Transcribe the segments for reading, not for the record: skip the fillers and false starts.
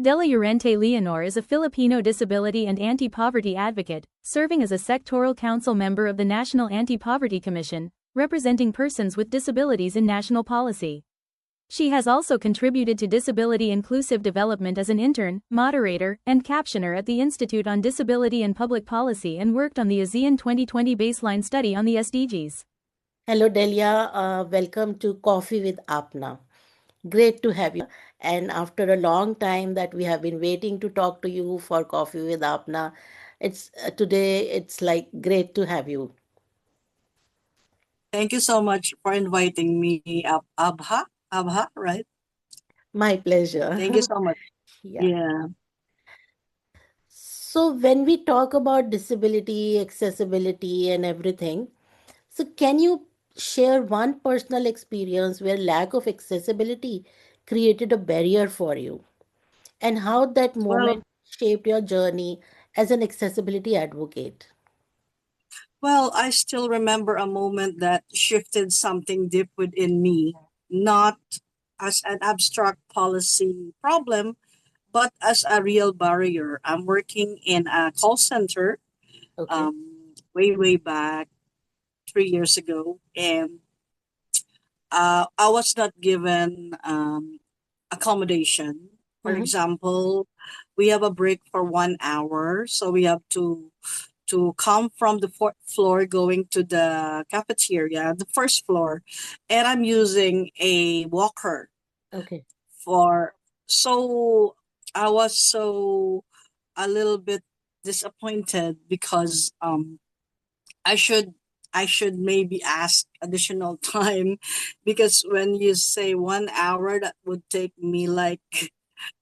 Della Llorente Leonor is a Filipino disability and anti-poverty advocate, serving as a Sectoral Council Member of the National Anti-Poverty Commission, representing persons with disabilities in national policy. She has also contributed to disability inclusive development as an intern, moderator, and captioner at the Institute on Disability and Public Policy and worked on the ASEAN 2020 baseline study on the SDGs. Hello, Della. Welcome to Coffee with Apna. Great to have you. And after a long time that we have been waiting to talk to you for Coffee with Apna, it's today. It's like great to have you. Thank you so much for inviting me, Abha, right? My pleasure. Thank you so much. Yeah. Yeah. So when we talk about disability, accessibility, and everything, so can you share one personal experience where lack of accessibility created a barrier for you, and how that Well, moment shaped your journey as an accessibility advocate? well, I still remember a moment that shifted something deep within me, not as an abstract policy problem, but as a real barrier. I'm working in a call center Okay. way back 3 years ago, and I was not given accommodation. For Mm-hmm. example, we have a break for 1 hour, so we have to come from the fourth floor going to the cafeteria, the first floor, and I'm using a walker Okay. for. So I was so a little bit disappointed because I should I should maybe ask additional time because when you say 1 hour, that would take me like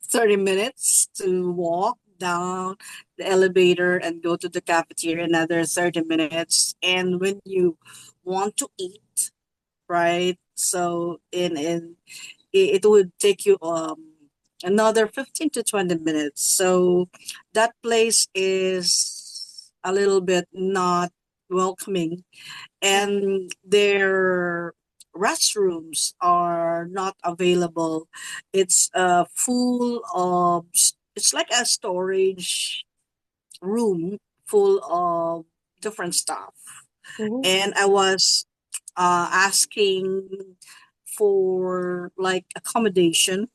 30 minutes to walk down the elevator and go to the cafeteria, another 30 minutes. And when you want to eat, right? So it would take you another 15 to 20 minutes. So that place is a little bit not welcoming, and their restrooms are not available. It's full of it's like a storage room full of different stuff, Mm-hmm. and I was asking for like accommodation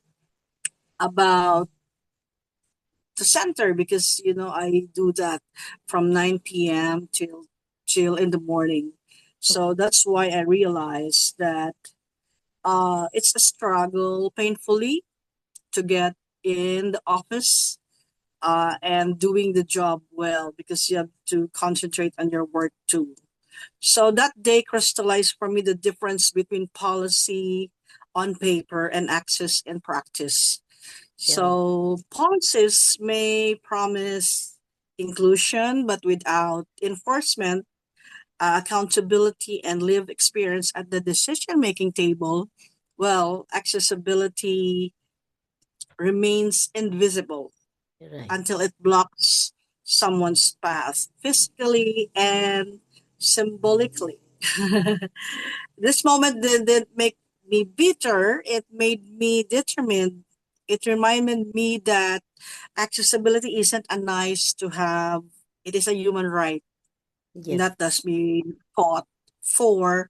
about the center because I do that from 9 p.m. till in the morning. So that's why I realized that it's a struggle painfully to get in the office and doing the job well because you have to concentrate on your work too. So that day crystallized for me the difference between policy on paper and access in practice. Yeah. So policies may promise inclusion, but without enforcement, accountability, and lived experience at the decision making table, well, accessibility remains invisible Right. until it blocks someone's path physically and symbolically. This moment didn't make me bitter, it made me determined. It reminded me that accessibility isn't a nice to have, it is a human right, and Yes. that does be fought for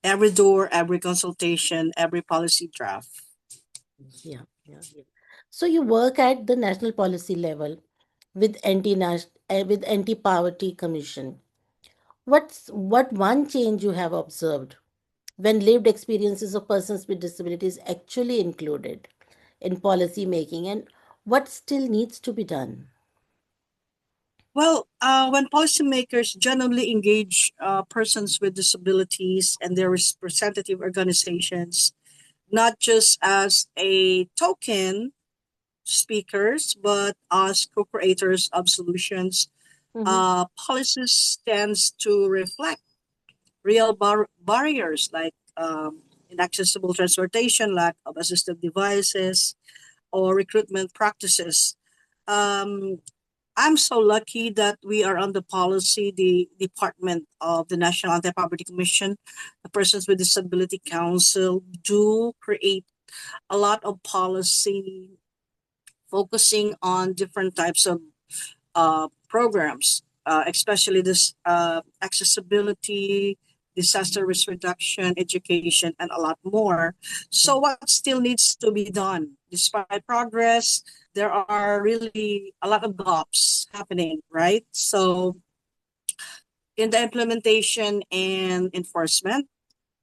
every door, every consultation, every policy draft. Yeah. Yeah. Yeah. So you work at the national policy level with anti-poverty commission. What one change you have observed when lived experiences of persons with disabilities actually included in policy making, and what still needs to be done? Well, when policymakers genuinely engage persons with disabilities and their representative organizations, not just as a token speakers, but as co-creators of solutions, Mm-hmm. policies tends to reflect real barriers like inaccessible transportation, lack of assistive devices, or recruitment practices. Um, I'm so lucky that we are on the policy, the department of the National Anti-Poverty Commission, the Persons with Disability Council do create a lot of policy focusing on different types of programs, especially this accessibility, disaster risk reduction, education, and a lot more. So, what still needs to be done? Despite progress, there are really a lot of gaps happening, right? So, in the implementation and enforcement,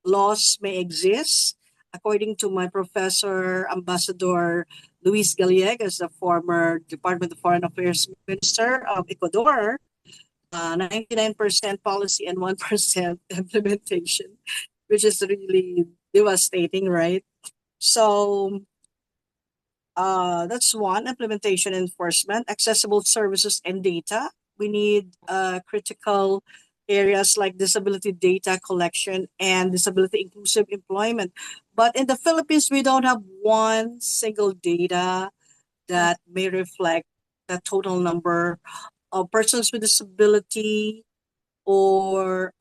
laws may exist. According to my professor, Ambassador Luis Gallegos, the former Department of Foreign Affairs Minister of Ecuador, 99% policy and 1% implementation, which is really devastating, right? So that's one, implementation enforcement, accessible services and data. We need critical areas like disability data collection and disability inclusive employment. But in the Philippines, we don't have one single data that may reflect the total number of persons with disability or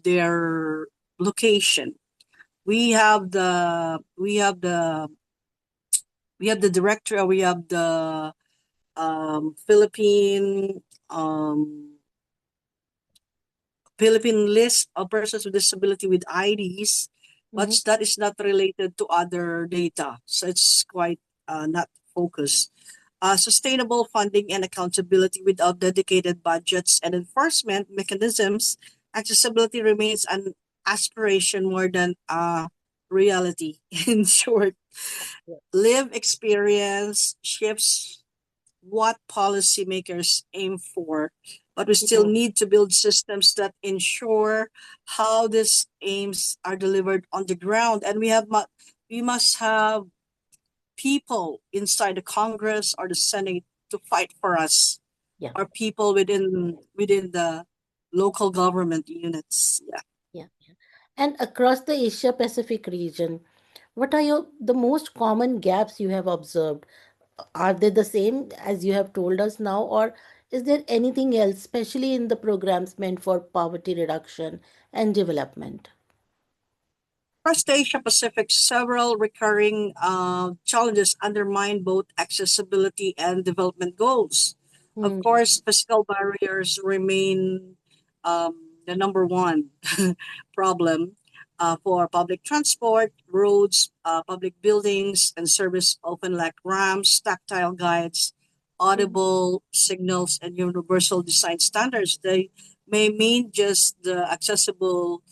their location. We have the we have the we have the director. We have the Philippine um, Philippine list of persons with disability with IDs, but Mhm. that is not related to other data. So it's quite not focused. Sustainable funding and accountability without dedicated budgets and enforcement mechanisms, accessibility remains an aspiration more than a reality. In short, Yeah. live experience shifts what policymakers aim for, but we still Mhm. need to build systems that ensure how these aims are delivered on the ground. And we must have people inside the Congress or the Senate to fight for us, Yeah. or people within the local government units. Yeah. Yeah. Yeah. And across the Asia Pacific region, what are the most common gaps you have observed? Are they the same as you have told us now, or is there anything else, especially in the programs meant for poverty reduction and development? Across the Asia Pacific, several recurring challenges undermine both accessibility and development goals. Of Hmm. course, physical barriers remain the number one problem for public transport, roads, public buildings, and service often lack ramps, tactile guides, audible signals, and universal design standards. They may mean just the accessible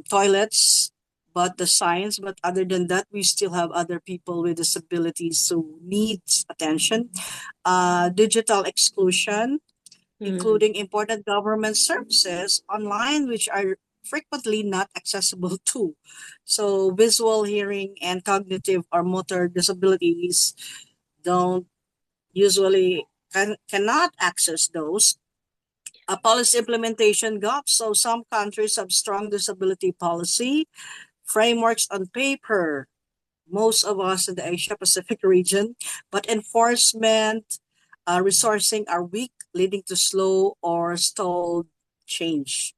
toilets, but the science. But other than that, we still have other people with disabilities who needs attention. Digital exclusion, Hmm. including important government services online, which are frequently not accessible to. So visual, hearing, and cognitive or motor disabilities don't usually cannot access those. A policy implementation gap. So some countries have strong disability policy frameworks on paper, most of us in the Asia Pacific region, but enforcement, resourcing are weak, leading to slow or stalled change.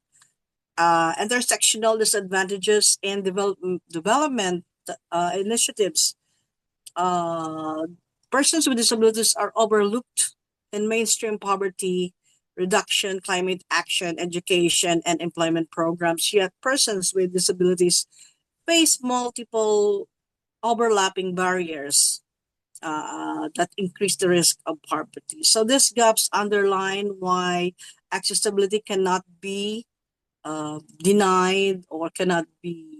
Intersectional disadvantages in development initiatives. Uh, Persons with disabilities are overlooked in mainstream poverty reduction, climate action, education, and employment programs, yet persons with disabilities face multiple overlapping barriers that increase the risk of poverty. So these gaps underline why accessibility cannot be denied, or cannot be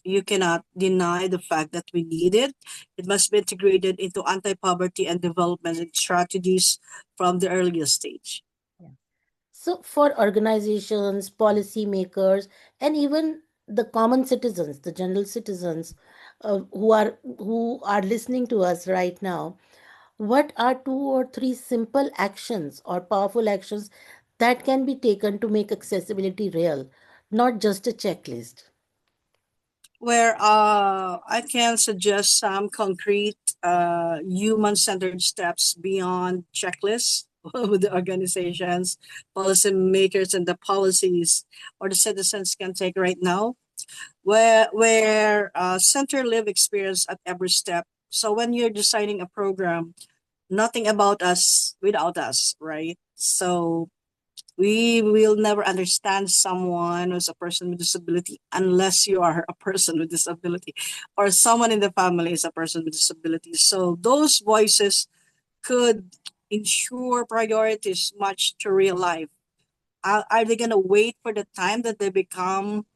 you cannot deny the fact that we need it. It must be integrated into anti-poverty and development strategies from the earliest stage. Yeah. So, for organizations, policymakers, and even the common citizens, the general citizens who are listening to us right now, what are two or three simple actions or powerful actions that can be taken to make accessibility real, not just a checklist? Where I can suggest some concrete human-centered steps beyond checklists with the organizations, policymakers, and the policies or the citizens can take right now, where center live experience at every step. So when you're designing a program, nothing about us without us, right? So we will never understand someone who's a person with disability unless you are a person with disability, or someone in the family is a person with disability. So those voices could ensure priorities much to real life. Are they going to wait for the time that they become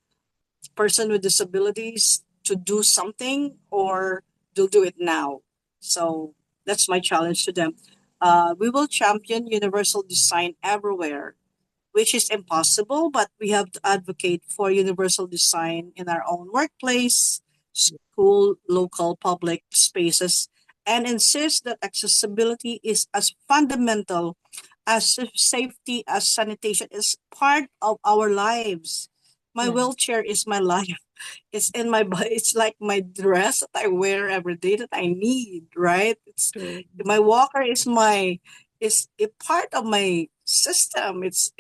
person with disabilities to do something, or they'll do it now? So that's my challenge to them. We will champion universal design everywhere, which is impossible, but we have to advocate for universal design in our own workplace, school, local public spaces, and insist that accessibility is as fundamental as safety, as sanitation is part of our lives. My Yeah, wheelchair is my life. It's in my body. It's like my dress that I wear every day that I need, right? It's true. my walker is my is a part of my system. It's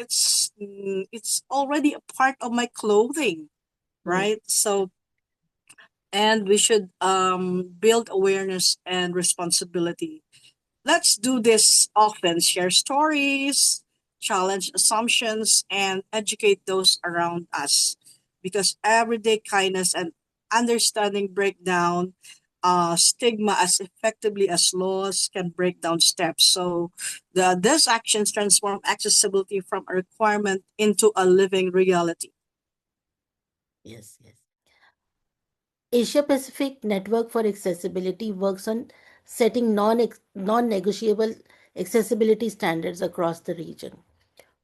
already a part of my clothing, Yeah. right? So, and we should build awareness and responsibility. Let's do this often, share stories, challenge assumptions, and educate those around us. Because everyday kindness and understanding break down stigma as effectively as laws can break down steps. So these actions transform accessibility from a requirement into a living reality. Yes, yes. Asia Pacific Network for Accessibility works on setting non-negotiable accessibility standards across the region.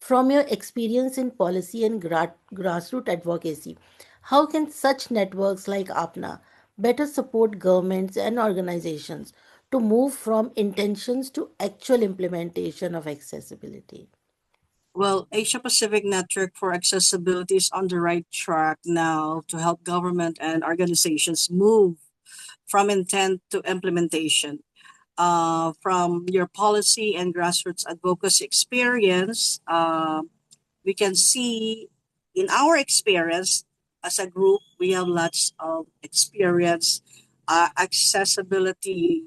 From your experience in policy and grassroots advocacy, how can such networks like APNA better support governments and organizations to move from intentions to actual implementation of accessibility? Well, Asia Pacific Network for Accessibility is on the right track now to help government and organizations move from intent to implementation. From your policy and grassroots advocacy experience, we can see in our experience as a group, we have lots of experience, accessibility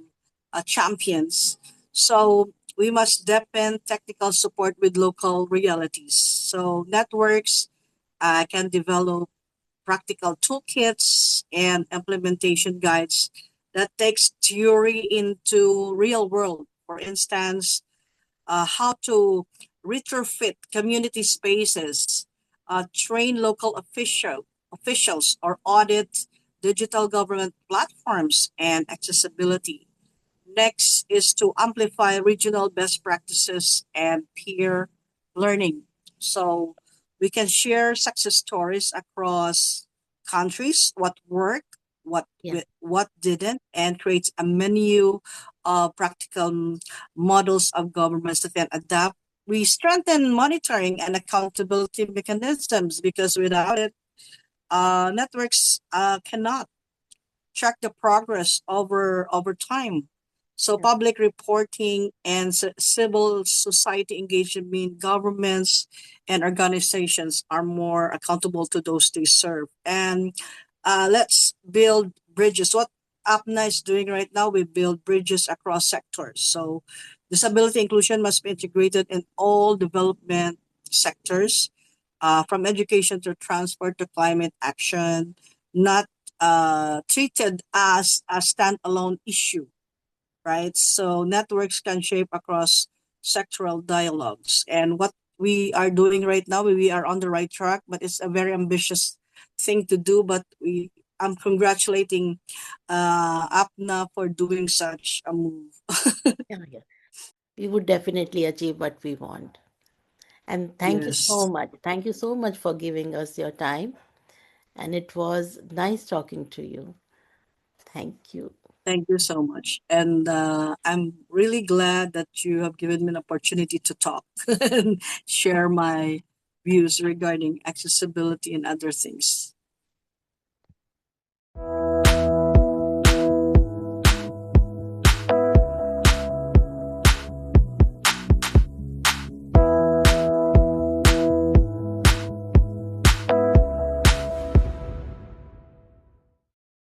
champions. So we must deepen technical support with local realities. So networks can develop practical toolkits and implementation guides that takes theory into real world. For instance, how to retrofit community spaces, train local officials, or audit digital government platforms and accessibility. Next is to amplify regional best practices and peer learning. So we can share success stories across countries, what worked, Yeah, what didn't, and create a menu of practical models of governments that can adapt. We strengthen monitoring and accountability mechanisms because without it, networks cannot track the progress over time. So yeah, public reporting and civil society engagement mean governments and organizations are more accountable to those they serve. And let's build bridges. What APNA is doing right now, we build bridges across sectors. So disability inclusion must be integrated in all development sectors, from education to transport to climate action, not treated as a standalone issue, right? So networks can shape across sectoral dialogues. And what we are doing right now, we are on the right track, but it's a very ambitious thing to do. But I'm congratulating APNA for doing such a move. yeah, yeah. We would definitely achieve what we want. And thank you so Yes. much. Thank you so much for giving us your time. And it was nice talking to you. Thank you. Thank you so much. And I'm really glad that you have given me an opportunity to talk and share my views regarding accessibility and other things.